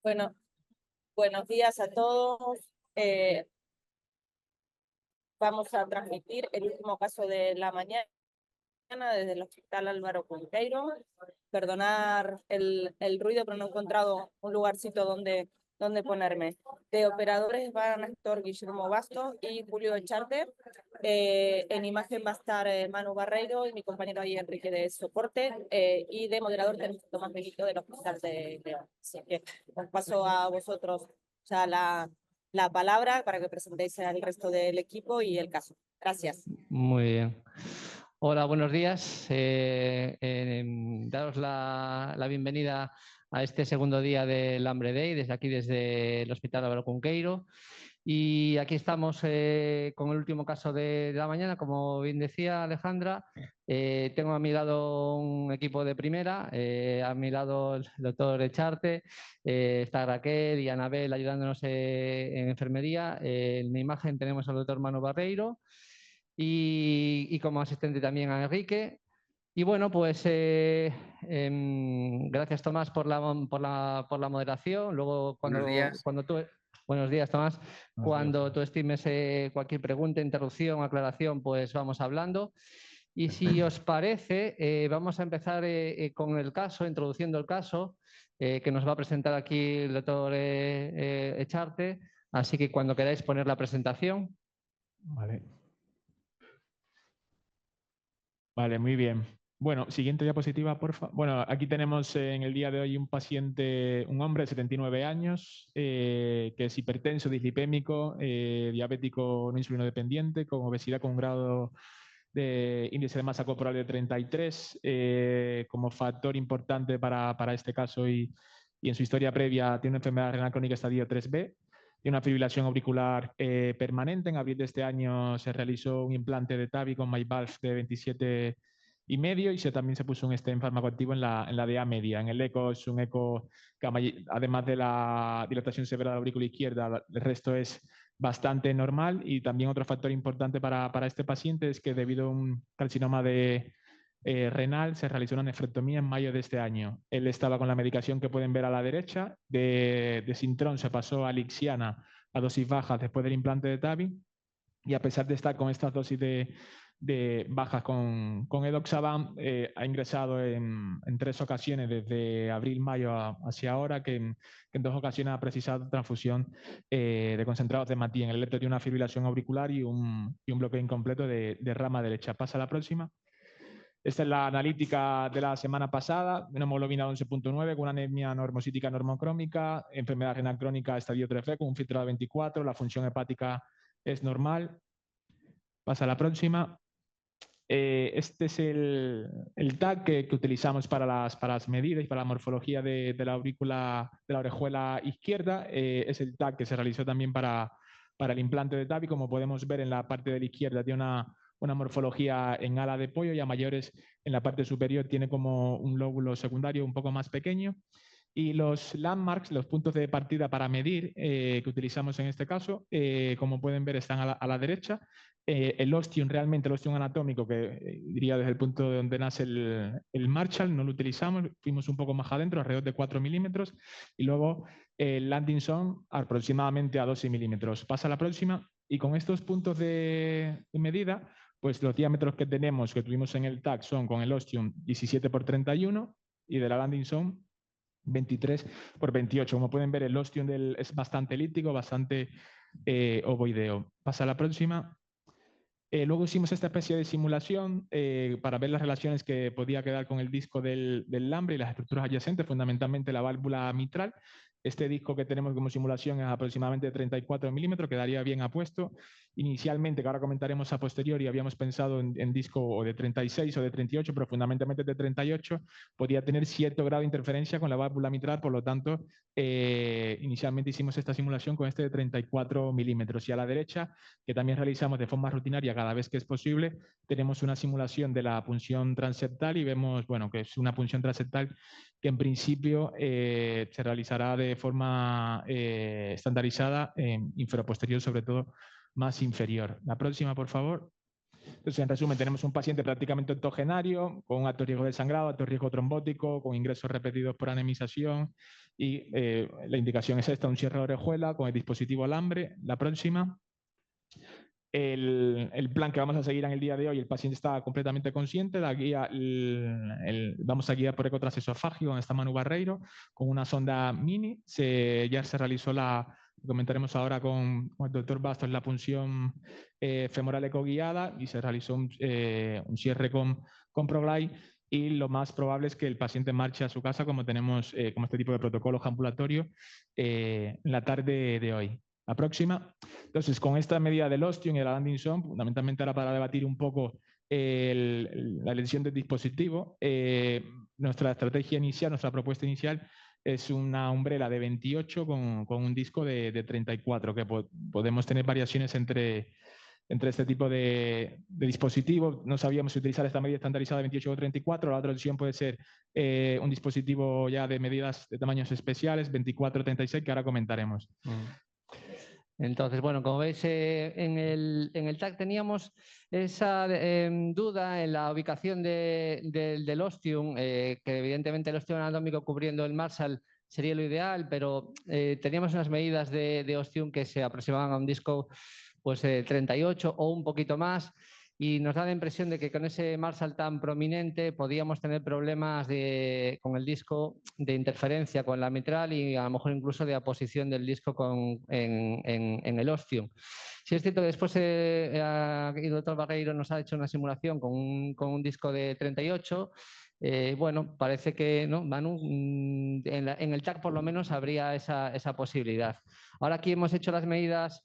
Bueno, buenos días a todos. Vamos a transmitir el último caso de la mañana desde el Hospital Álvaro Cunqueiro. Perdonar el ruido, pero no he encontrado un lugarcito donde ponerme. De operadores van Héctor Guillermo Bastos y Julio Echarte. En imagen va a estar Manu Barreiro y mi compañero ahí Enrique de soporte. Y de moderador tenemos a Tomás Benito del Hospital de León. Así que os paso a vosotros ya la palabra para que presentéis al resto del equipo y el caso. Gracias. Muy bien. Hola, buenos días. Daros la bienvenida a este segundo día del Hambre Day, desde aquí, desde el Hospital Álvaro Cunqueiro. Y aquí estamos con el último caso de la mañana, como bien decía Alejandra. Tengo a mi lado un equipo de primera, a mi lado el doctor Echarte, está Raquel y Anabel ayudándonos en enfermería. En mi imagen tenemos al doctor Manu Barreiro y como asistente también a Enrique. Y bueno, pues gracias Tomás por la moderación. Luego Buenos días. cuando tú... Buenos días, Tomás. Cuando tú estimes cualquier pregunta, interrupción, aclaración, pues vamos hablando. Y si os parece, vamos a empezar con el caso, introduciendo el caso, que nos va a presentar aquí el doctor Echarte. Así que cuando queráis poner la presentación. Vale, muy bien. Bueno, siguiente diapositiva, por favor. Bueno, aquí tenemos en el día de hoy un paciente, un hombre de 79 años, que es hipertenso, dislipémico, diabético no insulino dependiente, con obesidad con un grado de índice de masa corporal de 33, como factor importante para este caso y en su historia previa tiene una enfermedad renal crónica estadio 3B. Tiene una fibrilación auricular permanente. En abril de este año se realizó un implante de TAVI con MyValve de 27,5 y también se puso un stent farmacoactivo en la DA media. En el eco es un eco que, además de la dilatación severa de la aurícula izquierda, el resto es bastante normal. Y también otro factor importante para este paciente es que debido a un carcinoma renal se realizó una nefrectomía en mayo de este año. Él estaba con la medicación que pueden ver a la derecha. De Sintrón se pasó a Lixiana a dosis bajas después del implante de TAVI, y a pesar de estar con estas dosis de bajas con Edoxaban, ha ingresado en 3 ocasiones desde abril-mayo hacia ahora, que en 2 ocasiones ha precisado transfusión de concentrados de hematí. En el electro tiene una fibrilación auricular y un bloqueo incompleto de rama derecha. Pasa a la próxima. Esta es la analítica de la semana pasada, una hemoglobina de 11,9 con una anemia normocítica normocrómica, enfermedad renal crónica estadio 3F con un filtrado de 24, la función hepática es normal. Pasa a la próxima. Este es el TAC que utilizamos para las medidas y para la morfología de la aurícula, de la orejuela izquierda. Es el TAC que se realizó también para el implante de TAVI. Como podemos ver, en la parte de la izquierda tiene una morfología en ala de pollo, y a mayores en la parte superior tiene como un lóbulo secundario un poco más pequeño. Y los landmarks, los puntos de partida para medir que utilizamos en este caso, como pueden ver, están a la derecha. El ostium, realmente el ostium anatómico, que diría desde el punto de donde nace el Marshall, no lo utilizamos, fuimos un poco más adentro, alrededor de 4 milímetros, y luego el landing zone aproximadamente a 12 milímetros. Pasa a la próxima, y con estos puntos de medida, pues los diámetros que tenemos, que tuvimos en el TAC, son con el ostium 17 por 31 y de la landing zone 23 por 28. Como pueden ver, el ostium es bastante elíptico, bastante ovoideo. Pasa a la próxima. Luego hicimos esta especie de simulación para ver las relaciones que podía quedar con el disco del lambre y las estructuras adyacentes, fundamentalmente la válvula mitral. Este disco que tenemos como simulación es aproximadamente de 34 milímetros, quedaría bien apuesto. Inicialmente, que ahora comentaremos a posteriori, habíamos pensado en disco o de 36 o de 38, pero fundamentalmente de 38, podía tener cierto grado de interferencia con la válvula mitral. Por lo tanto, inicialmente hicimos esta simulación con este de 34 milímetros. Y a la derecha, que también realizamos de forma rutinaria cada vez que es posible, tenemos una simulación de la punción transeptal y vemos, bueno, que es una punción transeptal que en principio se realizará de forma estandarizada en inferior-posterior, sobre todo más inferior. La próxima, por favor. Entonces, en resumen, tenemos un paciente prácticamente octogenario, con un alto riesgo de sangrado, alto riesgo trombótico, con ingresos repetidos por anemización y la indicación es esta, un cierre de orejuela con el dispositivo alambre. La próxima. El plan que vamos a seguir en el día de hoy, el paciente está completamente consciente, vamos a guiar por ecotrasesofágico con esta Manu Barreiro, con una sonda mini. Ya se realizó comentaremos ahora con el doctor Bastos, la punción femoral ecoguiada y se realizó un cierre con ProGlide, y lo más probable es que el paciente marche a su casa como tenemos como este tipo de protocolo ambulatorio en la tarde de hoy. La próxima. Entonces, con esta medida del ostium y el Landing-Zone, fundamentalmente ahora para debatir un poco la elección del dispositivo, nuestra estrategia inicial, nuestra propuesta inicial es una umbrella de 28 con un disco de 34, que podemos tener variaciones entre este tipo de dispositivos. No sabíamos si utilizar esta medida estandarizada de 28 o 34. La otra opción puede ser un dispositivo ya de medidas de tamaños especiales, 24 o 36, que ahora comentaremos. Entonces, bueno, como veis, en el TAC teníamos esa duda en la ubicación del ostium, que evidentemente el ostium anatómico cubriendo el Marshall sería lo ideal, pero teníamos unas medidas de ostium que se aproximaban a un disco pues 38 o un poquito más, y nos da la impresión de que con ese Marshall tan prominente podíamos tener problemas con el disco de interferencia con la mitral y a lo mejor incluso de aposición del disco en el ostium. Sí es cierto que después el doctor Barreiro nos ha hecho una simulación con un disco de 38. Bueno, parece que ¿no, Manu? En el TAC por lo menos habría esa posibilidad. Ahora aquí hemos hecho las medidas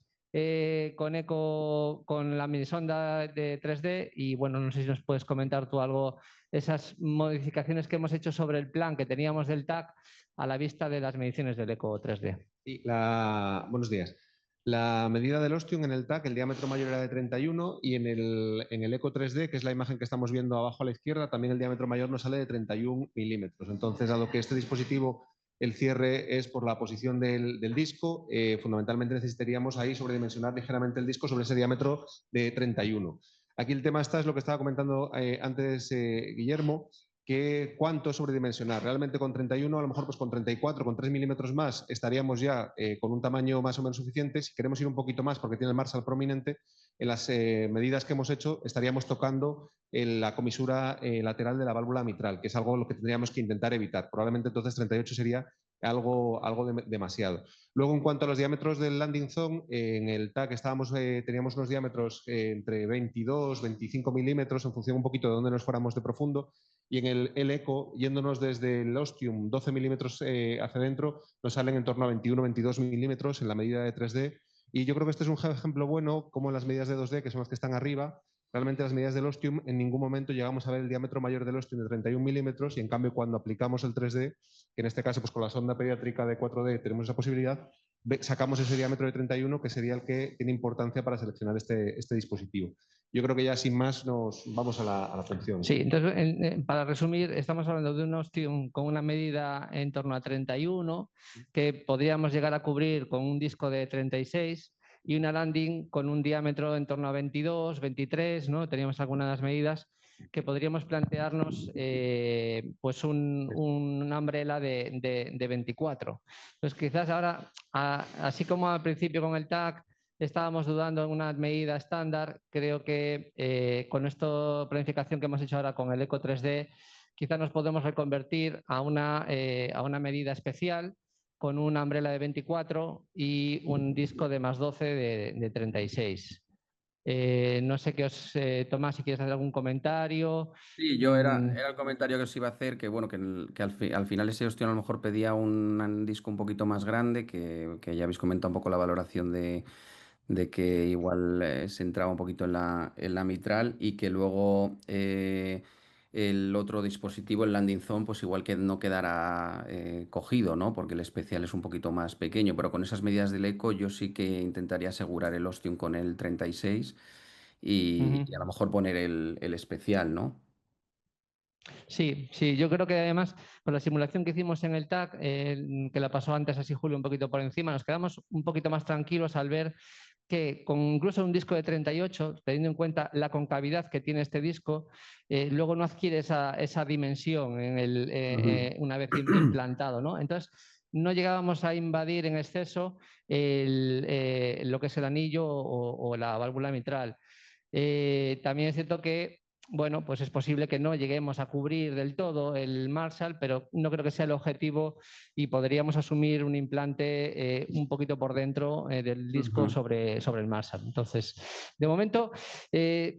con eco, con la minisonda de 3D, y bueno, no sé si nos puedes comentar tú algo, esas modificaciones que hemos hecho sobre el plan que teníamos del TAC a la vista de las mediciones del eco 3D. Sí, buenos días. La medida del ostium en el TAC, el diámetro mayor era de 31, y en el eco 3D, que es la imagen que estamos viendo abajo a la izquierda, también el diámetro mayor nos sale de 31 milímetros. Entonces, dado que este dispositivo, el cierre es por la posición del disco, fundamentalmente necesitaríamos ahí sobredimensionar ligeramente el disco sobre ese diámetro de 31. Aquí el tema es lo que estaba comentando antes Guillermo, que cuánto sobredimensionar. Realmente con 31, a lo mejor pues con 34, con 3 milímetros más, estaríamos ya con un tamaño más o menos suficiente. Si queremos ir un poquito más, porque tiene el Marshall prominente, en las medidas que hemos hecho estaríamos tocando la comisura lateral de la válvula mitral, que es algo lo que tendríamos que intentar evitar. Probablemente entonces 38 sería algo demasiado. Luego, en cuanto a los diámetros del landing zone, en el TAC teníamos unos diámetros entre 22, 25 milímetros, en función un poquito de dónde nos fuéramos de profundo, y en el eco, yéndonos desde el ostium 12 milímetros hacia adentro, nos salen en torno a 21, 22 milímetros en la medida de 3D. Y yo creo que este es un ejemplo bueno, como en las medidas de 2D, que son las que están arriba, realmente las medidas del ostium en ningún momento llegamos a ver el diámetro mayor del ostium de 31 milímetros, y en cambio cuando aplicamos el 3D, que en este caso pues con la sonda pediátrica de 4D tenemos esa posibilidad, sacamos ese diámetro de 31, que sería el que tiene importancia para seleccionar este dispositivo. Yo creo que ya sin más nos vamos a la función. Sí, entonces para resumir, estamos hablando de un ostium con una medida en torno a 31, que podríamos llegar a cubrir con un disco de 36, y una landing con un diámetro en torno a 22, 23, ¿no? Teníamos algunas medidas que podríamos plantearnos pues una umbrella de 24. Pues quizás ahora, así como al principio con el TAC, estábamos dudando en una medida estándar, creo que con esta planificación que hemos hecho ahora con el eco 3D, quizás nos podemos reconvertir a una medida especial con una umbrella de 24 y un disco de más 12 de 36. No sé qué Tomás, si quieres hacer algún comentario. Sí, era el comentario que os iba a hacer, que bueno, que al final ese ostión a lo mejor pedía un disco un poquito más grande, que ya habéis comentado un poco la valoración de que igual se entraba un poquito en la mitral, y que luego el otro dispositivo, el landing zone, pues igual que no quedará cogido, ¿no? Porque el especial es un poquito más pequeño, pero con esas medidas del eco yo sí que intentaría asegurar el ostium con el 36 y a lo mejor poner el especial, ¿no? Sí, sí, yo creo que además con la simulación que hicimos en el TAC, que la pasó antes así Julio un poquito por encima, nos quedamos un poquito más tranquilos al ver que con incluso un disco de 38, teniendo en cuenta la concavidad que tiene este disco, luego no adquiere esa dimensión una vez implantado, ¿no? Entonces, no llegábamos a invadir en exceso lo que es el anillo o la válvula mitral. También es cierto que, bueno, pues es posible que no lleguemos a cubrir del todo el Marshall, pero no creo que sea el objetivo y podríamos asumir un implante un poquito por dentro del disco sobre el Marshall. Entonces, de momento,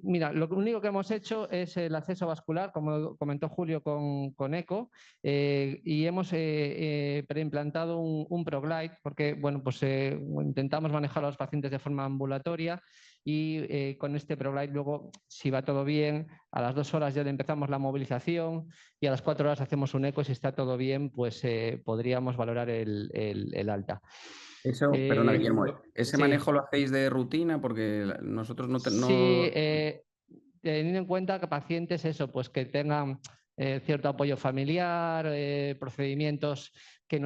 mira, lo único que hemos hecho es el acceso vascular, como comentó Julio con ECO, y hemos preimplantado un ProGlide, porque, bueno, pues intentamos manejar a los pacientes de forma ambulatoria y con este ProGlide luego, si va todo bien, a las 2 horas ya le empezamos la movilización y a las 4 horas hacemos un eco. Si está todo bien, pues podríamos valorar el alta. Eso, perdona, Guillermo, ¿ese sí. manejo lo hacéis de rutina? Porque nosotros no... Sí, teniendo en cuenta que pacientes, eso, pues que tengan cierto apoyo familiar, procedimientos que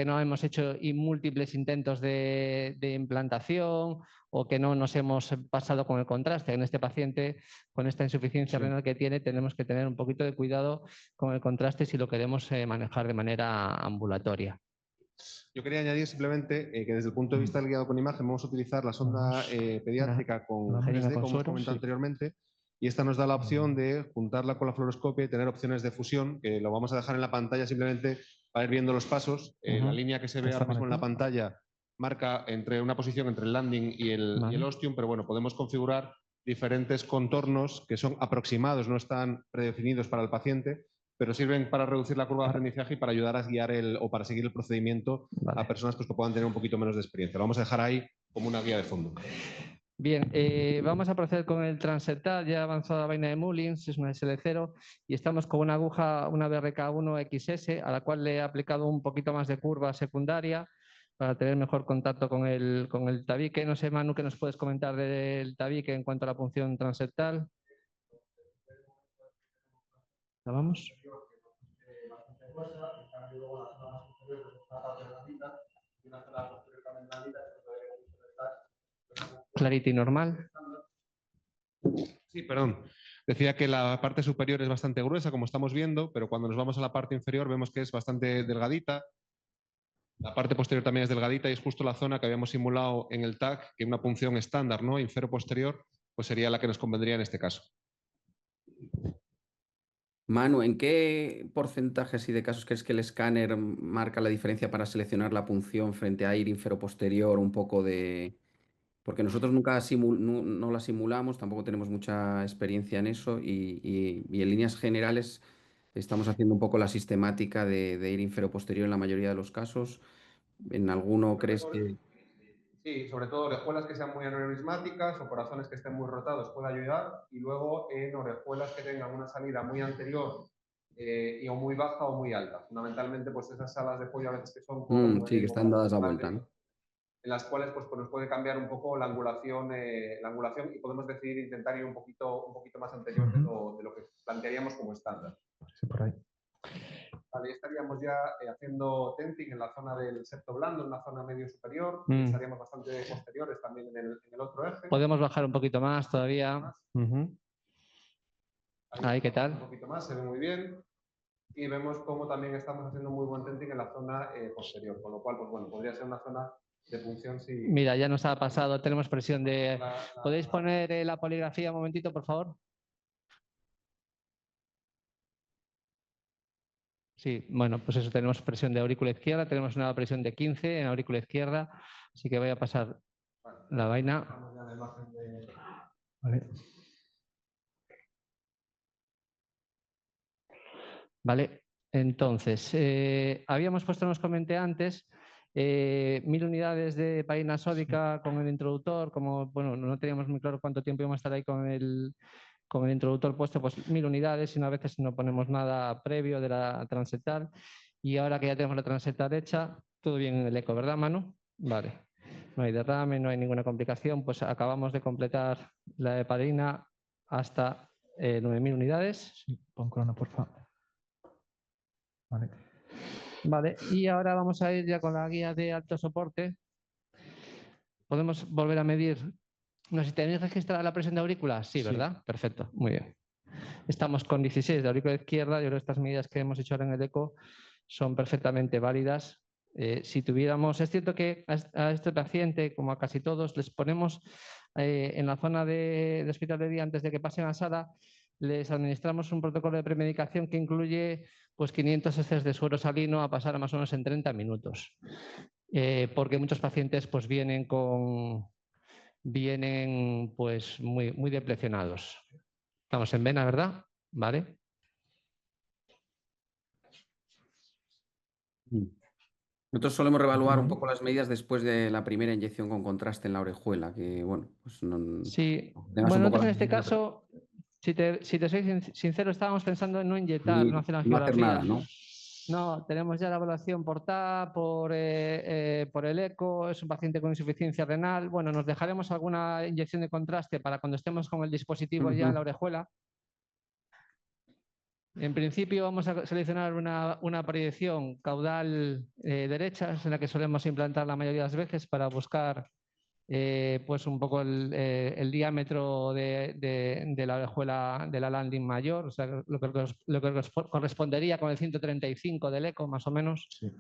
no hemos hecho y múltiples intentos de implantación o que no nos hemos pasado con el contraste. En este paciente, con esta insuficiencia renal que tiene, tenemos que tener un poquito de cuidado con el contraste si lo queremos manejar de manera ambulatoria. Yo quería añadir simplemente que desde el punto de vista del guiado con imagen vamos a utilizar la sonda pediátrica con 3D, como hemos comentado anteriormente, y esta nos da la opción de juntarla con la fluoroscopia y tener opciones de fusión, que lo vamos a dejar en la pantalla simplemente para ir viendo los pasos. La línea que se ve ahora mismo en la pantalla marca una posición entre el landing y el ostium, pero bueno, podemos configurar diferentes contornos que son aproximados, no están predefinidos para el paciente, pero sirven para reducir la curva de aprendizaje y para ayudar a guiar o para seguir el procedimiento a personas pues, que puedan tener un poquito menos de experiencia. Lo vamos a dejar ahí como una guía de fondo. Bien, vamos a proceder con el Transeptal, ya avanzado la vaina de Mullins, es una SL0 y estamos con una aguja, una BRK1 XS, a la cual le he aplicado un poquito más de curva secundaria para tener mejor contacto con el tabique. No sé, Manu, ¿qué nos puedes comentar del tabique en cuanto a la punción transeptal? ¿La vamos? Clarity normal. Sí, perdón. Decía que la parte superior es bastante gruesa, como estamos viendo, pero cuando nos vamos a la parte inferior vemos que es bastante delgadita. La parte posterior también es delgadita y es justo la zona que habíamos simulado en el TAC, que una punción estándar, ¿no? Infero-posterior, pues sería la que nos convendría en este caso. Manu, ¿en qué porcentajes y de casos crees que el escáner marca la diferencia para seleccionar la punción frente a ir infero-posterior? Un poco de... Porque nosotros nunca no la simulamos, tampoco tenemos mucha experiencia en eso y en líneas generales estamos haciendo un poco la sistemática de ir infero-posterior en la mayoría de los casos. ¿En alguno crees que...? Sí, sobre todo orejuelas que sean muy aneurismáticas o corazones que estén muy rotados puede ayudar, y luego en orejuelas que tengan una salida muy anterior y o muy baja o muy alta. Fundamentalmente, pues esas salas de pollo a veces que son Sí, que están dadas a vuelta, ¿no? En las cuales pues nos puede cambiar un poco la angulación y podemos decidir intentar ir un poquito más anterior de lo que plantearíamos como estándar. Sí, por ahí. Vale, estaríamos ya haciendo tenting en la zona del septo blando, en la zona medio superior. Estaríamos bastante posteriores también en el otro eje. Podemos bajar un poquito más todavía. Ahí, ¿qué tal? Un poquito más, se ve muy bien. Y vemos cómo también estamos haciendo muy buen tenting en la zona posterior, con lo cual, pues bueno, podría ser una zona de punción si... Mira, ya nos ha pasado, tenemos presión de... ¿Podéis poner la poligrafía un momentito, por favor? Sí, bueno, pues eso, tenemos presión de aurícula izquierda, tenemos una presión de 15 en aurícula izquierda, así que voy a pasar la vaina. Vale. Vale, entonces, habíamos puesto, nos comenté antes, 1000 unidades de heparina sódica con el introductor, como bueno, no teníamos muy claro cuánto tiempo íbamos a estar ahí con el introductor puesto, pues 1000 unidades, y a veces no ponemos nada previo de la transeptal. Y ahora que ya tenemos la transeptal hecha, todo bien en el eco, ¿verdad, Manu? Vale. No hay derrame, no hay ninguna complicación, pues acabamos de completar la heparina hasta 9000 unidades. Sí, pon crono, por favor. Vale. Vale, y ahora vamos a ir ya con la guía de alto soporte. Podemos volver a medir. No sé si tenéis registrada la presión de aurícula. Sí, Sí. ¿verdad? Perfecto, muy bien. Estamos con 16 de aurícula izquierda. Yo creo que estas medidas que hemos hecho ahora en el eco son perfectamente válidas. Si tuviéramos, es cierto que a este paciente, como a casi todos, les ponemos en la zona de hospital de día antes de que pasen a sala, les administramos un protocolo de premedicación que incluye pues 500 heces de suero salino a pasar más o menos en 30 minutos. Porque muchos pacientes pues vienen pues muy deplecionados. Estamos en vena, ¿verdad? Vale. Nosotros solemos reevaluar un poco las medidas después de la primera inyección con contraste en la orejuela, que bueno, pues no Sí, tengas un bueno, poco nosotros la en este medida, pero caso, si te soy sincero, estábamos pensando en no inyectar, no hacer no hacer angiografía. nada, ¿no? No, tenemos ya la evaluación por TAP, por el eco, es un paciente con insuficiencia renal. Bueno, nos dejaremos alguna inyección de contraste para cuando estemos con el dispositivo ya en la orejuela. En principio vamos a seleccionar una proyección caudal derecha, es en la que solemos implantar la mayoría de las veces para buscar pues un poco el diámetro de la orejuela de la landing mayor, o sea, lo que correspondería con el 135 del eco, más o menos. Sí.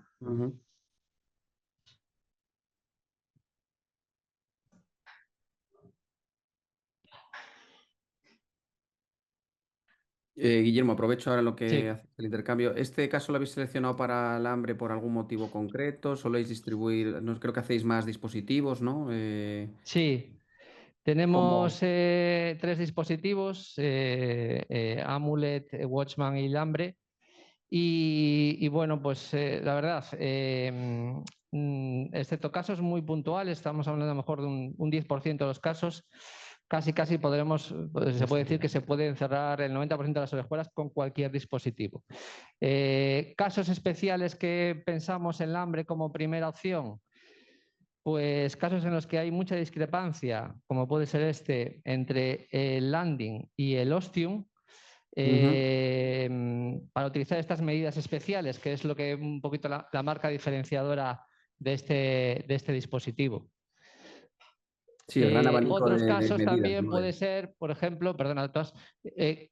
Guillermo, aprovecho ahora lo que Sí. hace el intercambio. ¿Este caso lo habéis seleccionado para alambre por algún motivo concreto? ¿Soléis distribuir? No, creo que hacéis más dispositivos, ¿no? Sí, ¿Cómo? tenemos 3 dispositivos, Amulet, Watchman y Lambre. Y bueno, pues la verdad, excepto casos muy puntuales, estamos hablando a lo mejor de un 10% de los casos, casi podremos, pues, se puede decir que se puede encerrar el 90% de las orejuelas con cualquier dispositivo. Casos especiales que pensamos en Lambre como primera opción, pues casos en los que hay mucha discrepancia, como puede ser este, entre el landing y el ostium, para utilizar estas medidas especiales, que es lo que un poquito la marca diferenciadora de este dispositivo. Sí, el gran abanico Otros de casos medidas, también ¿no? puede ser, por ejemplo, perdona,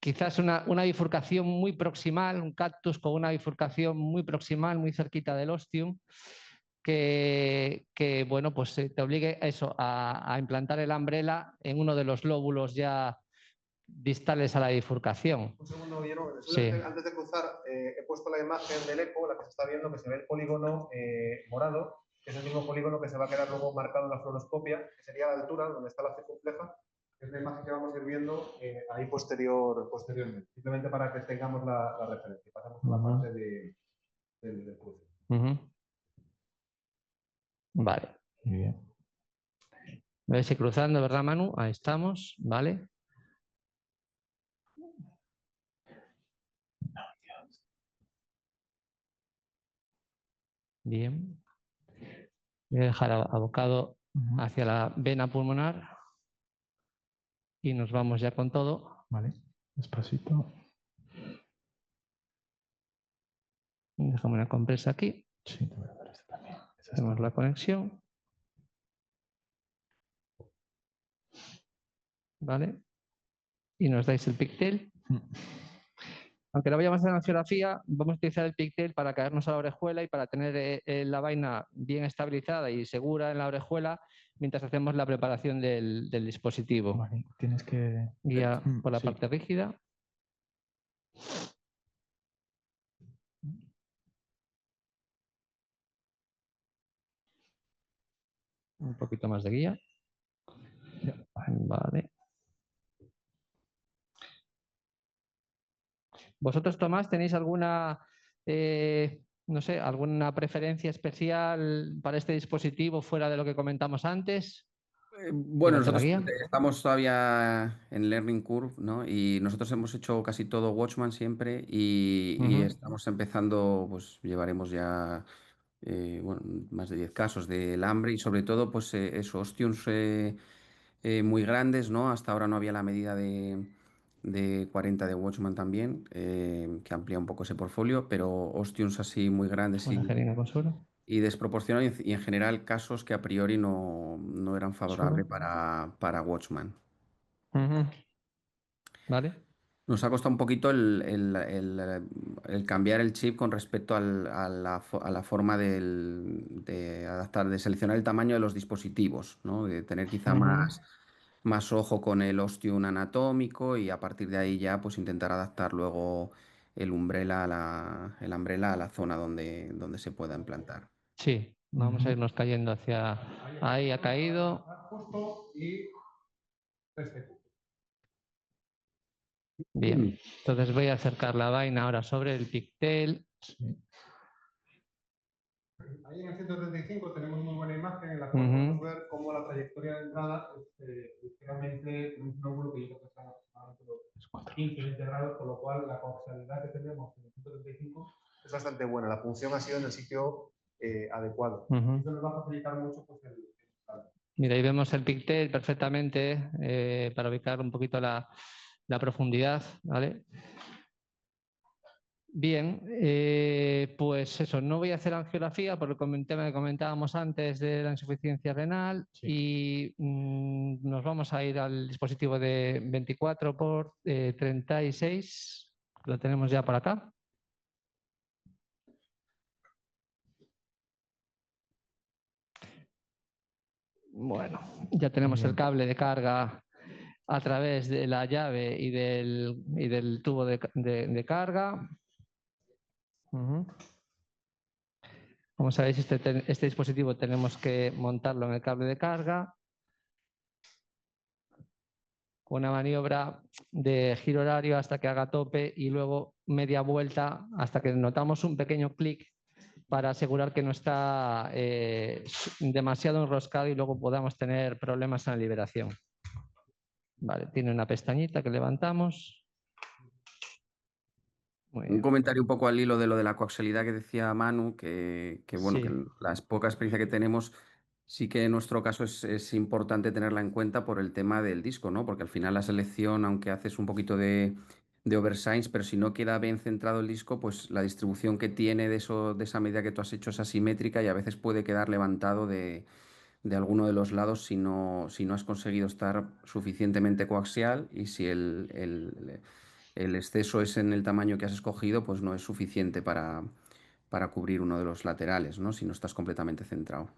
quizás una bifurcación muy proximal, un cactus con una bifurcación muy proximal, muy cerquita del ostium, que bueno, pues te obligue a eso, a implantar el umbrella en uno de los lóbulos ya distales a la bifurcación. Un segundo, Guillermo. Sí. Antes de cruzar, he puesto la imagen del eco, la que se está viendo, que se ve el polígono morado, que es el mismo polígono que se va a quedar luego marcado en la fluoroscopia, que sería la altura donde está la circunfleja, que es la imagen que vamos a ir viendo ahí posteriormente, simplemente para que tengamos la referencia. Pasamos a la parte del cruce. Vale. Muy bien. A ver si cruzando, ¿verdad, Manu? Ahí estamos, ¿vale? Bien. Voy a dejar abocado hacia la vena pulmonar y nos vamos ya con todo. Vale, despacito. Déjame una compresa aquí. Sí, te voy a dar esta también. Hacemos la conexión. ¿Vale? Y nos dais el pigtail. Aunque no vayamos a hacer angiografía, vamos a utilizar el pigtail para caernos a la orejuela y para tener la vaina bien estabilizada y segura en la orejuela mientras hacemos la preparación del dispositivo. Vale, tienes que... Guía por la sí. parte rígida. Un poquito más de guía. Vale. ¿Vosotros, Tomás, tenéis alguna, no sé, alguna preferencia especial para este dispositivo fuera de lo que comentamos antes? Bueno, Durante la nosotros guía. estamos todavía en Learning Curve, ¿no? Y nosotros hemos hecho casi todo Watchman siempre y estamos empezando, pues llevaremos ya bueno, más de 10 casos del hambre y sobre todo, pues eso, ostiums muy grandes, ¿no? Hasta ahora no había la medida de 40 de Watchman también, que amplía un poco ese portfolio, pero ostiums así muy grandes Una jeringa con suero. y desproporcionados y en general casos que a priori no eran favorables para Watchman. Vale. Nos ha costado un poquito el cambiar el chip con respecto a la forma de adaptar, de seleccionar el tamaño de los dispositivos, ¿no? De tener quizá más ojo con el ostium anatómico y a partir de ahí ya pues intentar adaptar luego el umbrella a la zona donde se pueda implantar. Sí, vamos a irnos cayendo hacia... Ahí ha caído. Bien, entonces voy a acercar la vaina ahora sobre el pigtail. Ahí en el 135 tenemos muy buena imagen en la cual podemos ver cómo la trayectoria de entrada ligeramente tenemos un ángulo que yo creo que está aproximadamente 15-20 grados, con lo cual la coaxialidad que tenemos en el 135 es bastante buena. La punción ha sido en el sitio adecuado. Eso nos va a facilitar mucho pues, el Mira, ahí vemos el pigtail perfectamente para ubicar un poquito la profundidad, ¿vale? Bien, pues eso, no voy a hacer angiografía por el tema que comentábamos antes de la insuficiencia renal y nos vamos a ir al dispositivo de 24 por 36, lo tenemos ya por acá. Bueno, ya tenemos el cable de carga a través de la llave y del tubo de carga. Como sabéis, este dispositivo tenemos que montarlo en el cable de carga. Una maniobra de giro horario hasta que haga tope y luego media vuelta hasta que notamos un pequeño clic para asegurar que no está demasiado enroscado y luego podamos tener problemas en la liberación. Vale, tiene una pestañita que levantamos. Un comentario un poco al hilo de lo de la coaxialidad que decía Manu, bueno, Sí. que la poca experiencia que tenemos, sí que en nuestro caso es importante tenerla en cuenta por el tema del disco, ¿no? Porque al final la selección, aunque haces un poquito de oversize, pero si no queda bien centrado el disco, pues la distribución que tiene de esa medida que tú has hecho es asimétrica y a veces puede quedar levantado de alguno de los lados si no has conseguido estar suficientemente coaxial y si el exceso es en el tamaño que has escogido, pues no es suficiente para cubrir uno de los laterales, ¿no? Si no estás completamente centrado.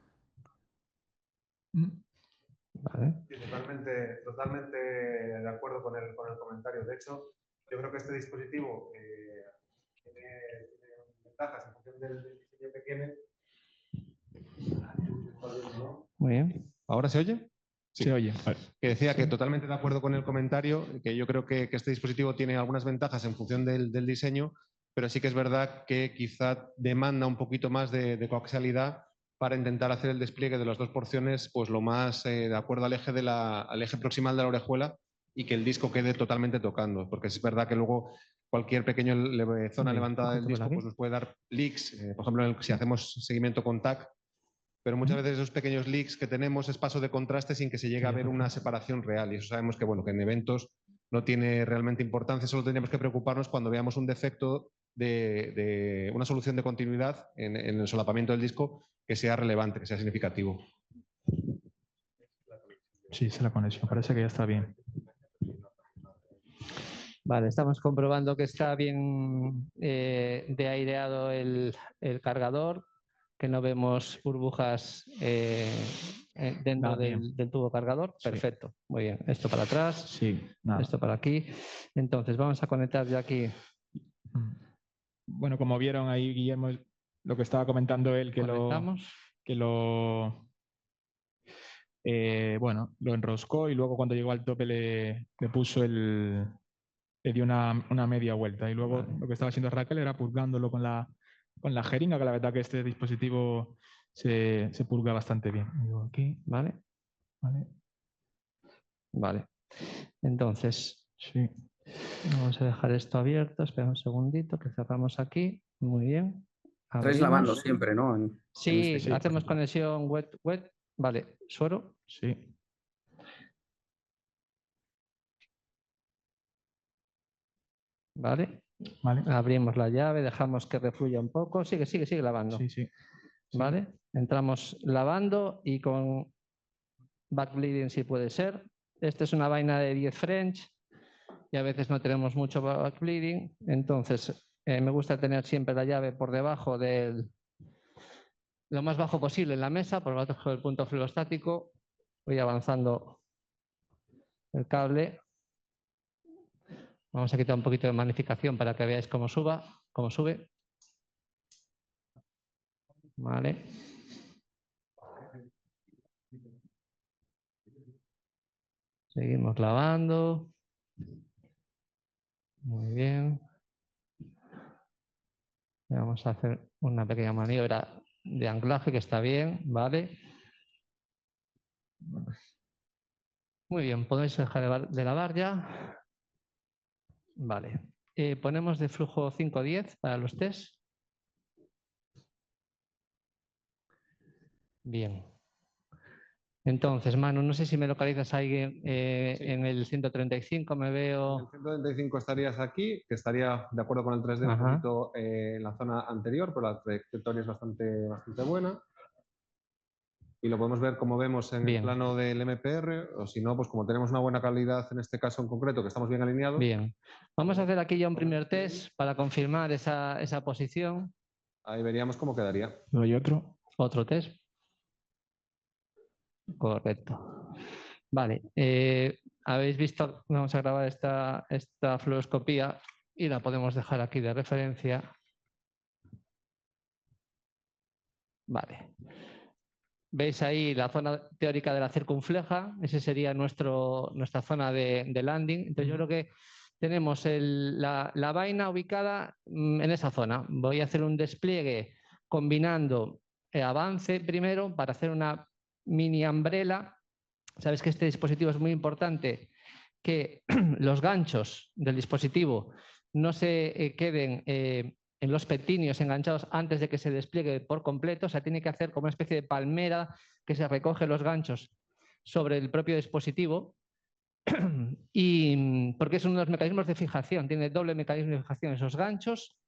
Vale. Sí, totalmente de acuerdo con el comentario. De hecho, yo creo que este dispositivo tiene ventajas en función del diseño que tiene. Muy bien. ¿Ahora se oye? Sí. Se oye. Que decía que totalmente de acuerdo con el comentario, que yo creo que este dispositivo tiene algunas ventajas en función del diseño, pero sí que es verdad que quizá demanda un poquito más de coaxialidad para intentar hacer el despliegue de las dos porciones pues lo más de acuerdo al eje proximal de la orejuela y que el disco quede totalmente tocando, porque es verdad que luego cualquier pequeña zona levantada del disco pues nos puede dar leaks, por ejemplo si hacemos seguimiento con TAC, pero muchas veces esos pequeños leaks que tenemos es paso de contraste sin que se llegue a ver una separación real y eso sabemos que, bueno, que en eventos no tiene realmente importancia, solo tendríamos que preocuparnos cuando veamos un defecto de una solución de continuidad en el solapamiento del disco que sea relevante, que sea significativo. Sí, es la conexión, parece que ya está bien. Vale, estamos comprobando que está bien de aireado el cargador, que no vemos burbujas dentro del tubo cargador. Perfecto, muy bien. Esto para atrás, sí, esto para aquí. Entonces vamos a conectar ya aquí. Bueno, como vieron ahí, Guillermo, lo que estaba comentando él, bueno, lo enroscó y luego cuando llegó al tope le puso le dio una media vuelta y luego lo que estaba haciendo Raquel era purgándolo con la jeringa, que la verdad que este dispositivo se purga bastante bien. Aquí, ¿vale? Vale. Entonces, sí. Vamos a dejar esto abierto. Espera un segundito que cerramos aquí. Muy bien. Estáis lavando siempre, ¿no? Sí, hacemos conexión wet. Vale, suero. Sí. ¿Vale? Vale. Abrimos la llave, dejamos que refluya un poco. Sigue lavando. Sí, sí. ¿Vale? Entramos lavando y con backbleeding si puede ser. Esta es una vaina de 10 French y a veces no tenemos mucho backbleeding. Entonces, me gusta tener siempre la llave por debajo del... lo más bajo posible en la mesa, por debajo del punto fluorostático. Voy avanzando el cable. Vamos a quitar un poquito de magnificación para que veáis cómo sube. Vale. Seguimos lavando. Muy bien. Vamos a hacer una pequeña maniobra de anclaje que está bien, ¿vale? Muy bien, podéis dejar de lavar ya. Vale. Ponemos de flujo 5-10 para los test. Bien. Entonces, Manu, no sé si me localizas ahí Sí. en el 135, me veo... En el 135 estarías aquí, que estaría de acuerdo con el 3D un Ajá. poquito en la zona anterior, pero la trayectoria es bastante buena. Y lo podemos ver como vemos en el Bien. plano del MPR, o si no, pues como tenemos una buena calidad en este caso en concreto, que estamos bien alineados. Bien. Vamos a hacer aquí ya un primer test para confirmar esa posición. Ahí veríamos cómo quedaría. Doy otro. Otro test. Correcto. Vale. Habéis visto, vamos a grabar esta fluoroscopía y la podemos dejar aquí de referencia. Vale. ¿Veis ahí la zona teórica de la circunfleja? Esa sería nuestra zona de landing. Entonces yo creo que tenemos la vaina ubicada en esa zona. Voy a hacer un despliegue combinando avance primero para hacer una mini umbrella. Sabes que este dispositivo es muy importante, que los ganchos del dispositivo no se queden en los petinios enganchados antes de que se despliegue por completo. O sea, tiene que hacer como una especie de palmera que se recoge los ganchos sobre el propio dispositivo. Y porque es uno de los mecanismos de fijación, tiene doble mecanismo de fijación esos ganchos,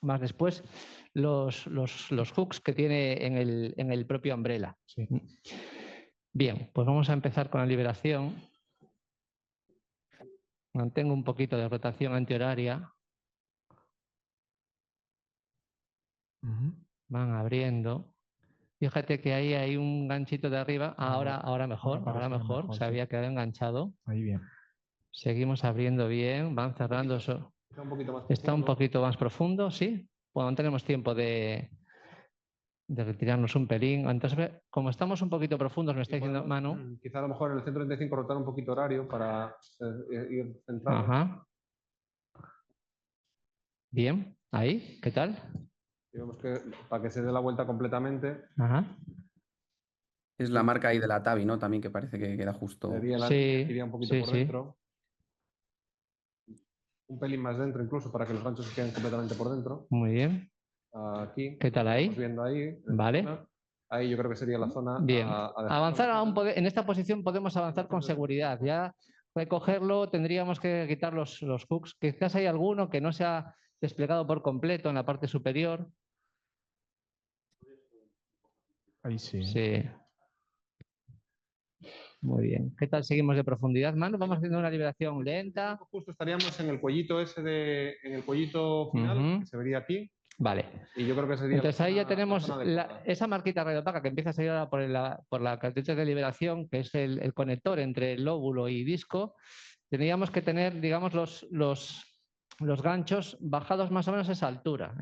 más después los hooks que tiene en el propio umbrella. Sí. Bien, pues vamos a empezar con la liberación. Mantengo un poquito de rotación antihoraria. Van abriendo. Fíjate que ahí hay un ganchito de arriba. Ahora mejor, ahora mejor. Se había quedado enganchado. Ahí bien. Seguimos abriendo bien. Van cerrando eso. Está un poquito más profundo, sí. Bueno, tenemos tiempo de retirarnos un pelín. Entonces, como estamos un poquito profundos, me está diciendo Manu. Quizá a lo mejor en el 135 rotar un poquito horario para ir centrado. Ajá. Bien, ahí, ¿qué tal? Y vemos que para que se dé la vuelta completamente. Ajá. Es la marca ahí de la Tabi, ¿no? También que parece que queda justo. Iría un poquito sí, por dentro. Un pelín más dentro incluso para que los ganchos se queden completamente por dentro. Muy bien. Aquí. ¿Qué tal ahí? Estamos viendo ahí. Vale. Ahí yo creo que sería la zona. Bien. Avanzar en esta posición podemos avanzar con seguridad. Ya recogerlo tendríamos que quitar los hooks. Quizás hay alguno que no se ha desplegado por completo en la parte superior. Ahí sí. Sí. Muy bien. ¿Qué tal seguimos de profundidad, Manu? Vamos haciendo una liberación lenta. Justo estaríamos en el cuellito en el cuellito final, que se vería aquí. Vale. Y yo creo que sería. Entonces ahí ya tenemos esa marquita radiopaca que empieza a salir ahora por la cartita de liberación, que es el conector entre el lóbulo y disco. Tendríamos que tener, digamos, los ganchos bajados más o menos a esa altura.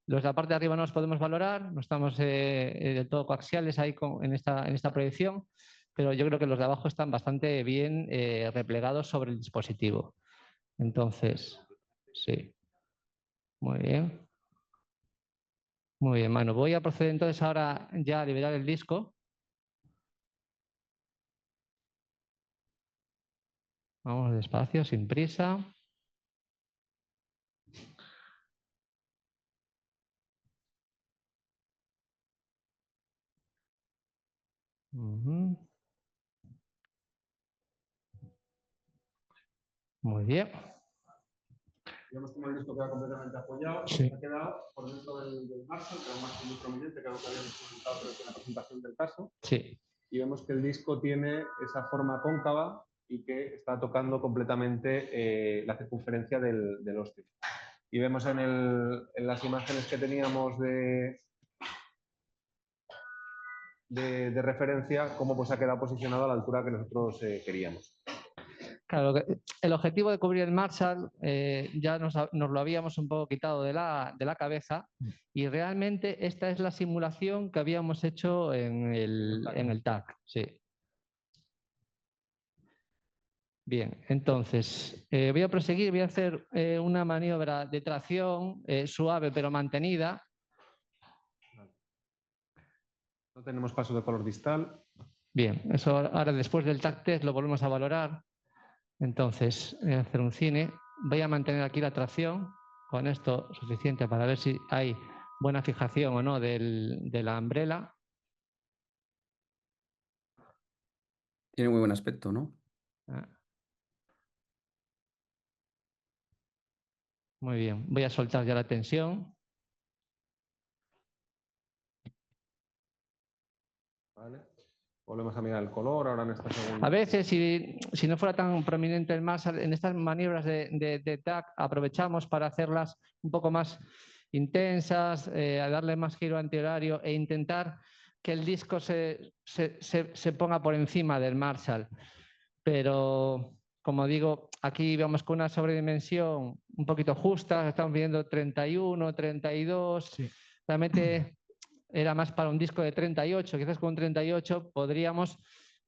Los de la parte de arriba no los podemos valorar, no estamos del todo coaxiales ahí en esta proyección, pero yo creo que los de abajo están bastante bien replegados sobre el dispositivo. Entonces, sí. Muy bien. Muy bien, Manu. Voy a proceder entonces ahora ya a liberar el disco. Vamos despacio, sin prisa. Muy bien. Vemos como el disco queda completamente apoyado. Sí. Ha quedado por dentro del Marshall, que es más muy prominente, que es lo que habíamos comentado creo que en la presentación del caso. Sí. Y vemos que el disco tiene esa forma cóncava y que está tocando completamente la circunferencia del osteo. Y vemos en las imágenes que teníamos de referencia cómo pues ha quedado posicionado a la altura que nosotros queríamos. Claro, el objetivo de cubrir el Marshall ya nos lo habíamos un poco quitado de la cabeza y realmente esta es la simulación que habíamos hecho en el TAC. Sí. Bien, entonces voy a proseguir, voy a hacer una maniobra de tracción suave pero mantenida. No tenemos paso de color distal. Bien, eso ahora después del TAC test lo volvemos a valorar. Entonces, voy a hacer un cine. Voy a mantener aquí la tracción con esto suficiente para ver si hay buena fijación o no de la umbrella. Tiene muy buen aspecto, ¿no? Muy bien, voy a soltar ya la tensión. Vale. Volvemos a mirar el color ahora en esta segunda. A veces, si no fuera tan prominente el Marshall, en estas maniobras de TAC aprovechamos para hacerlas un poco más intensas, a darle más giro antihorario e intentar que el disco se ponga por encima del Marshall. Pero, como digo, aquí vamos con una sobredimensión un poquito justa, estamos viendo 31, 32, Sí. realmente era más para un disco de 38, quizás con un 38 podríamos,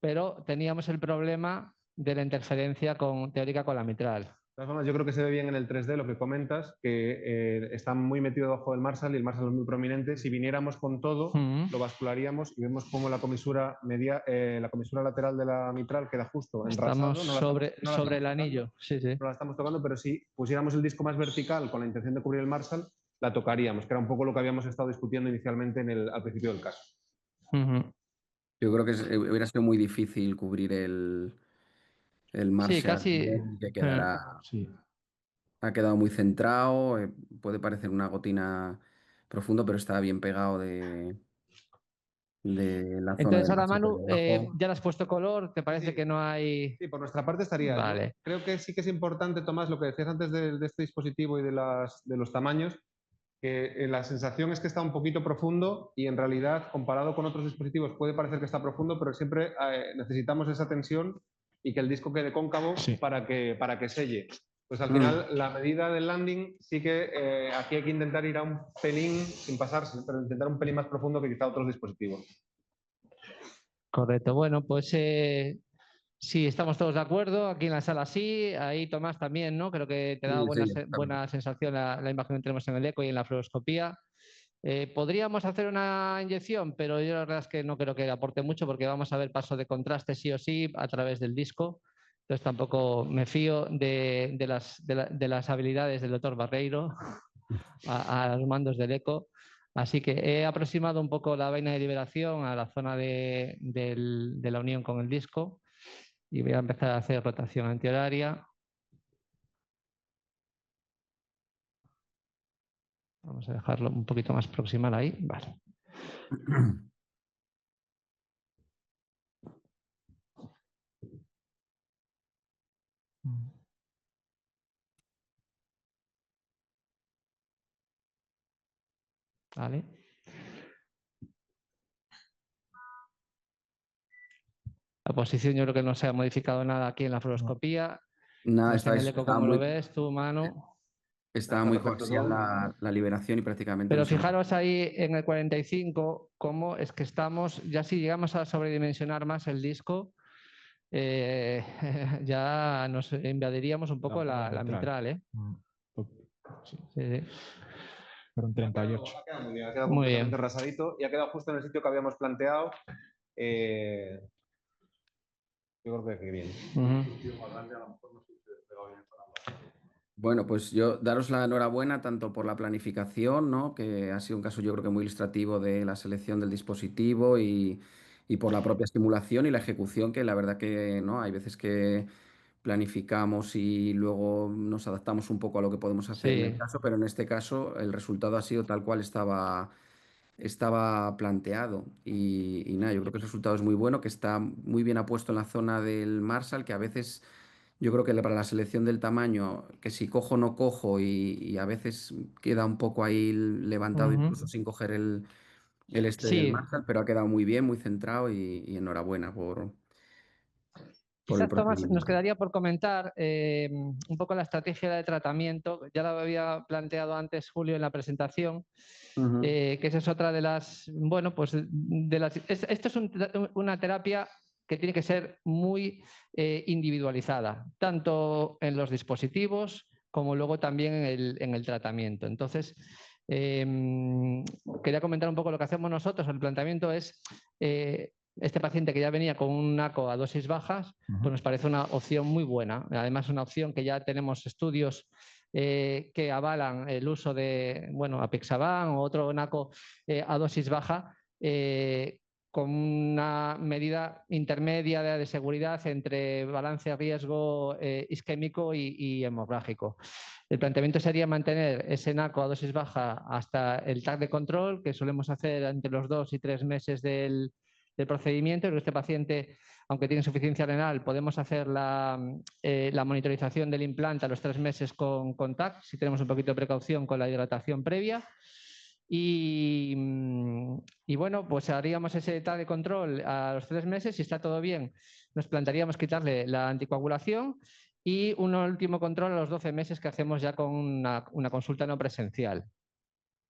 pero teníamos el problema de la interferencia teórica con la mitral. De todas formas, yo creo que se ve bien en el 3D lo que comentas, que está muy metido debajo del Marshall y el Marshall es muy prominente. Si viniéramos con todo, lo bascularíamos y vemos cómo la comisura lateral de la mitral queda justo enrasado. Estamos sobre el anillo. Sí, sí. No la estamos tocando, pero si pusiéramos el disco más vertical con la intención de cubrir el Marshall, la tocaríamos, que era un poco lo que habíamos estado discutiendo inicialmente al principio del caso. Yo creo que hubiera sido muy difícil cubrir el Marshall. Sí, casi. Que quedará, Sí. ha quedado muy centrado, puede parecer una gotina profundo, pero está bien pegado de la zona Entonces del ahora, Marshall Manu, por debajo. ya le has puesto color, ¿te parece Sí. que no hay...? Sí, por nuestra parte estaría. Vale. Yo creo que sí que es importante, Tomás, lo que decías antes de este dispositivo y de los tamaños, que la sensación es que está un poquito profundo y en realidad, comparado con otros dispositivos, puede parecer que está profundo, pero siempre necesitamos esa tensión y que el disco quede cóncavo para que selle. Pues al final, la medida del landing sí que aquí hay que intentar ir a un pelín, sin pasarse, pero intentar un pelín más profundo que quizá otros dispositivos. Correcto. Bueno, pues sí, estamos todos de acuerdo. Aquí en la sala sí, ahí Tomás también, ¿no? Creo que te da buena sensación la imagen que tenemos en el eco y en la fluoroscopía. Podríamos hacer una inyección, pero yo la verdad es que no creo que aporte mucho porque vamos a ver paso de contraste sí o sí a través del disco. Entonces tampoco me fío de las habilidades del doctor Barreiro a los mandos del eco. Así que he aproximado un poco la vaina de liberación a la zona de la unión con el disco y voy a empezar a hacer rotación antihoraria. Vamos a dejarlo un poquito más proximal ahí. Vale. Vale. La posición yo creo que no se ha modificado nada aquí en la fluoroscopía. Nada, No sé en el eco cómo lo ves tú, Manu. Estaba muy coaxial la liberación y prácticamente... Pero fijaros ahí en el 45 cómo es que estamos, ya si llegamos a sobredimensionar más el disco, ya nos invadiríamos un poco la mitral, ¿eh? Sí. Sí. Fueron 38. Ha quedado muy bien, ha quedado Muy completamente bien. rasadito y ha quedado justo en el sitio que habíamos planteado. Yo creo que bien. Bueno, pues yo daros la enhorabuena tanto por la planificación, ¿no? Que ha sido un caso yo creo que muy ilustrativo de la selección del dispositivo y por la propia simulación y la ejecución, que la verdad que no hay veces que planificamos y luego nos adaptamos un poco a lo que podemos hacer en el Sí, caso, pero en este caso el resultado ha sido tal cual estaba planteado. Y nada, yo creo que el resultado es muy bueno, que está muy bien apuesto en la zona del Marshall, que a veces yo creo que para la selección del tamaño, que si cojo no cojo y a veces queda un poco ahí levantado ujú. incluso sin coger el este del Sí, Marshall, pero ha quedado muy bien, muy centrado y enhorabuena por el quizás, Tomás, nos procedimiento. quedaría por comentar un poco la estrategia de tratamiento. Ya lo había planteado antes Julio en la presentación, Ujú, que esa es otra de las, bueno, pues esto es una terapia que tiene que ser muy individualizada, tanto en los dispositivos como luego también en el tratamiento. Entonces, quería comentar un poco lo que hacemos nosotros. El planteamiento es este paciente que ya venía con un NACO a dosis bajas, pues nos parece una opción muy buena. Además, una opción que ya tenemos estudios que avalan el uso de, bueno, apixaban o otro NACO a dosis baja, con una medida intermedia de seguridad entre balance riesgo isquémico y hemorrágico. El planteamiento sería mantener ese NACO a dosis baja hasta el TAC de control, que solemos hacer entre los 2 y 3 meses del procedimiento. Este paciente, aunque tiene insuficiencia renal, podemos hacer la monitorización del implante a los 3 meses con TAC, si tenemos un poquito de precaución con la hidratación previa. Y bueno, pues haríamos ese TAC de control a los 3 meses. Si está todo bien, nos plantearíamos quitarle la anticoagulación y un último control a los 12 meses que hacemos ya con una consulta no presencial.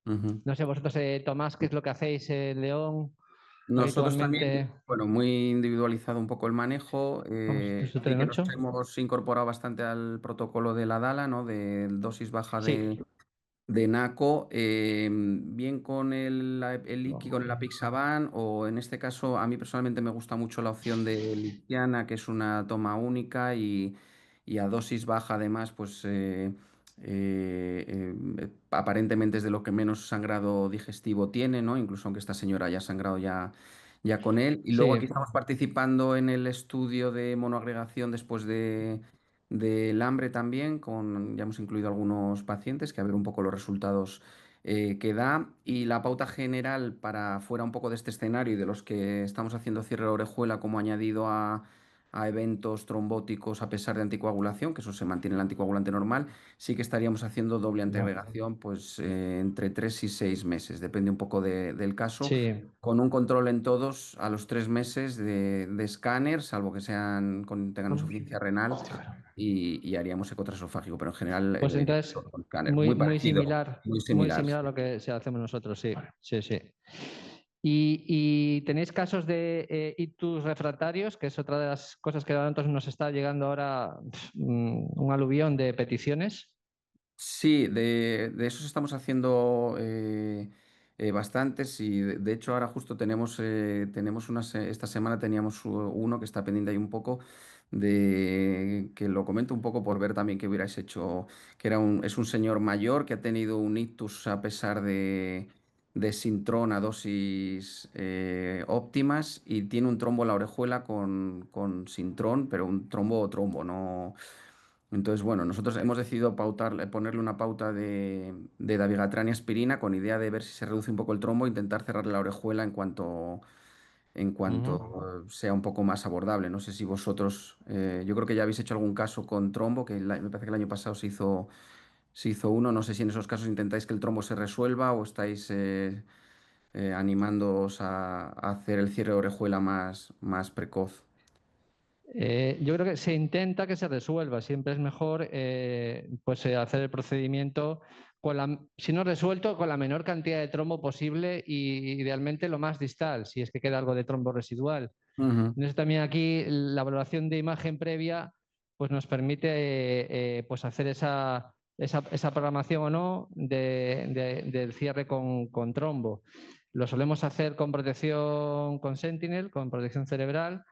ujú. No sé vosotros, Tomás, qué es lo que hacéis en León Nosotros también, habitualmente. bueno, muy individualizado un poco el manejo. Vamos, ¿esto Sí tren que nos 8? hemos incorporado bastante al protocolo de la DALA, ¿no? De dosis baja Sí. de NACO, bien con el IKI, con el apixaban, o en este caso a mí personalmente me gusta mucho la opción de Lixiana, que es una toma única y a dosis baja además, pues aparentemente es de lo que menos sangrado digestivo tiene, ¿no? Incluso aunque esta señora haya sangrado ya con él. Y luego Sí. aquí estamos participando en el estudio de monoagregación después del hambre también, ya hemos incluido algunos pacientes que a ver un poco los resultados que da y la pauta general para fuera un poco de este escenario y de los que estamos haciendo cierre de orejuela como añadido a eventos trombóticos a pesar de anticoagulación, que eso se mantiene el anticoagulante normal, sí que estaríamos haciendo doble antiagregación pues entre 3 y 6 meses, depende un poco del caso, Sí. con un control en todos a los 3 meses de escáner, salvo que tengan insuficiencia renal, y haríamos eco transesofágico, pero en general Pues entonces, todo con escáner. muy, Muy parecido, muy muy similar. similar a Sí. lo que hacemos nosotros, sí. Sí, sí. ¿Y tenéis casos de ictus refractarios, que es otra de las cosas que a nosotros nos está llegando ahora un aluvión de peticiones? Sí, de esos estamos haciendo bastantes y de hecho ahora justo tenemos esta semana teníamos uno que está pendiente ahí un poco de que lo comento un poco por ver también qué hubierais hecho, que es un señor mayor que ha tenido un ictus a pesar de Sintrón a dosis óptimas y tiene un trombo en la orejuela con Sintrón, pero un trombo, no. Entonces, bueno, nosotros hemos decidido ponerle una pauta de dabigatran y aspirina con idea de ver si se reduce un poco el trombo e intentar cerrar la orejuela en cuanto sea un poco más abordable. No sé si vosotros, yo creo que ya habéis hecho algún caso con trombo, que me parece que el año pasado se hizo uno. No sé si en esos casos intentáis que el trombo se resuelva o estáis animándoos a hacer el cierre de orejuela más precoz. Yo creo que se intenta que se resuelva. Siempre es mejor pues, hacer el procedimiento, si no resuelto, con la menor cantidad de trombo posible y idealmente lo más distal, si es que queda algo de trombo residual. Ujú, Entonces también aquí la valoración de imagen previa pues, nos permite pues hacer esa programación o no del cierre con trombo. Lo solemos hacer con protección con Sentinel, con protección cerebral.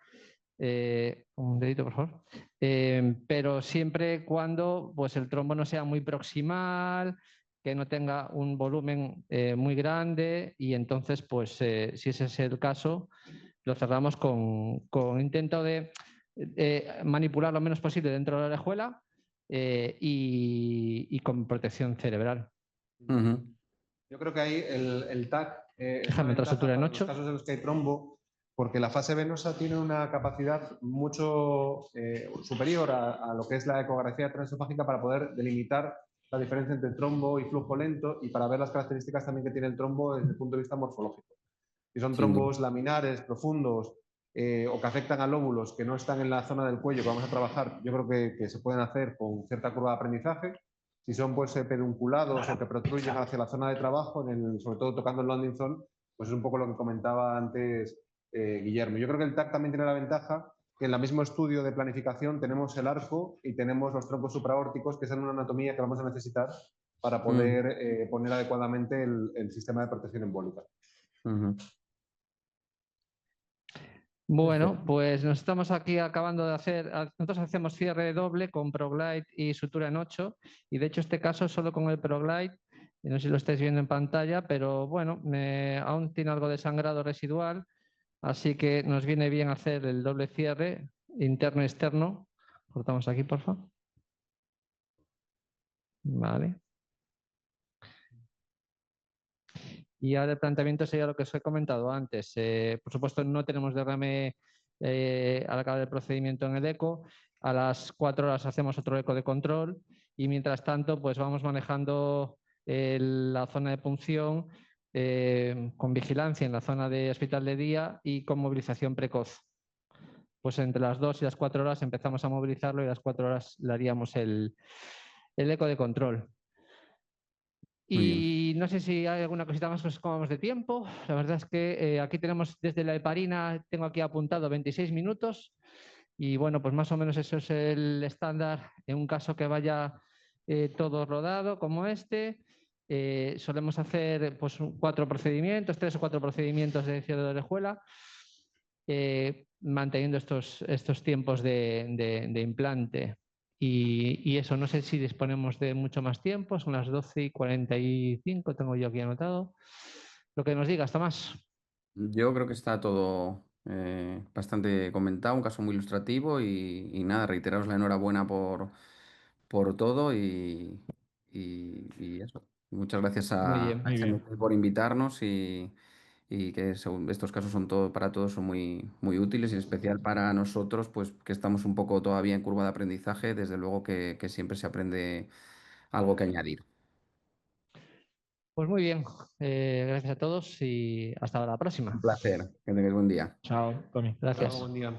Un dedito, por favor. Pero siempre cuando pues, el trombo no sea muy proximal, que no tenga un volumen muy grande y entonces, pues si ese es el caso, lo cerramos con intento de manipular lo menos posible dentro de la orejuela y con protección cerebral. Yo creo que ahí el TAC es Déjame una entrar ventaja sutura en para los 8. casos en los que hay trombo, porque la fase venosa tiene una capacidad mucho superior a lo que es la ecografía transesofágica para poder delimitar la diferencia entre trombo y flujo lento y para ver las características también que tiene el trombo desde el punto de vista morfológico. Si son trombos laminares, profundos o que afectan a lóbulos que no están en la zona del cuello que vamos a trabajar, yo creo que se pueden hacer con cierta curva de aprendizaje. Si son pues, pedunculados o que protruyen hacia la zona de trabajo, sobre todo tocando el landing zone, pues es un poco lo que comentaba antes Guillermo. Yo creo que el TAC también tiene la ventaja que en el mismo estudio de planificación tenemos el arco y tenemos los troncos supraórticos, que es en una anatomía que vamos a necesitar para poder poner adecuadamente el sistema de protección embólica. Bueno, pues nos estamos aquí acabando de hacer, nosotros hacemos cierre doble con ProGlide y sutura en 8 y de hecho este caso solo con el ProGlide, no sé si lo estáis viendo en pantalla, pero bueno, aún tiene algo de sangrado residual, así que nos viene bien hacer el doble cierre interno y externo. Cortamos aquí, por favor. Vale. Y ahora el planteamiento sería lo que os he comentado antes. Por supuesto, no tenemos derrame al acabar el procedimiento en el eco. A las 4 horas hacemos otro eco de control y mientras tanto, pues vamos manejando la zona de punción con vigilancia en la zona de hospital de día y con movilización precoz. Pues entre las 2 y las 4 horas empezamos a movilizarlo y a las 4 horas le haríamos el eco de control. Y no sé si hay alguna cosita más que os comamos de tiempo. La verdad es que aquí tenemos desde la heparina, tengo aquí apuntado 26 minutos. Y bueno, pues más o menos eso es el estándar en un caso que vaya todo rodado como este. Solemos hacer pues 4 procedimientos, 3 o 4 procedimientos de cierre de orejuela, manteniendo estos tiempos de implante. Y eso, no sé si disponemos de mucho más tiempo, son las 12:45, tengo yo aquí anotado. Lo que nos digas, Tomás. Yo creo que está todo bastante comentado, un caso muy ilustrativo y nada, reiteraros la enhorabuena por todo y eso. Muchas gracias Muy a bien. Muy bien. HMT por invitarnos y que estos casos son para todos son muy, muy útiles y en especial para nosotros, pues que estamos un poco todavía en curva de aprendizaje, desde luego que siempre se aprende algo que añadir. Pues muy bien. Gracias a todos y hasta la próxima. Un placer, que tengáis buen día. Chao, Tommy. Gracias. Buen día.